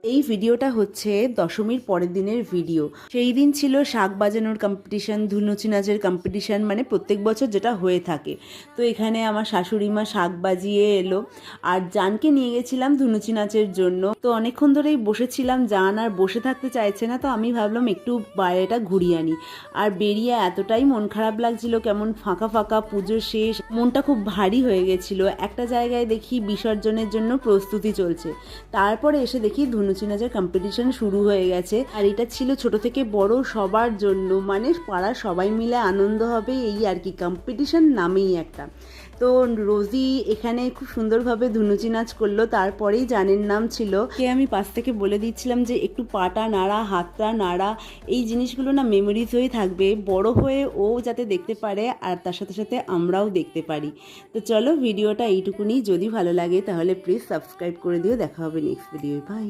এই ভিডিওটা হচ্ছে দশমীর পরের দিনের ভিডিও। সেই দিন ছিল শাঁখ বাজানোর কম্পিটিশান, ধুনুচি নাচের কম্পিটিশান, মানে প্রত্যেক বছর যেটা হয়ে থাকে। তো এখানে আমার শাশুড়ি মা শাঁখ বাজিয়ে এলো, আর জানকে নিয়ে গেছিলাম ধুনুচি নাচের জন্য। তো অনেকক্ষণ ধরেই বসেছিলাম, জান আর বসে থাকতে চাইছে না, তো আমি ভাবলাম একটু বাইরেটা ঘুরিয়ে আনি। আর বেরিয়ে এতটাই মন খারাপ লাগছিল, কেমন ফাঁকা ফাঁকা, পুজো শেষ, মনটা খুব ভারী হয়ে গেছিলো। একটা জায়গায় দেখি বিসর্জনের জন্য প্রস্তুতি চলছে, তারপরে এসে দেখি ধুনুচি নাচের কম্পিটিশন শুরু হয়ে গেছে। আর এটা ছিল ছোট থেকে বড় সবার জন্য, মানে পাড়ার সবাই মিলে আনন্দ হবে এই আর কি, কম্পিটিশন নামেই একটা। তো রোজি এখানে খুব সুন্দরভাবে ধুনুচি নাচ করলো, তারপরেই জানের নাম ছিল। কে আমি পাশ থেকে বলে দিচ্ছিলাম যে একটু পাটা নাড়া, হাতটা নাড়া, এই জিনিসগুলো না মেমোরিজ হয়ে থাকবে, বড় হয়ে ও যাতে দেখতে পারে আর তার সাথে সাথে আমরাও দেখতে পারি। তো চলো ভিডিওটা এইটুকুনি, যদি ভালো লাগে তাহলে প্লিজ সাবস্ক্রাইব করে দিও। দেখা হবে নেক্সট ভিডিও, বাই।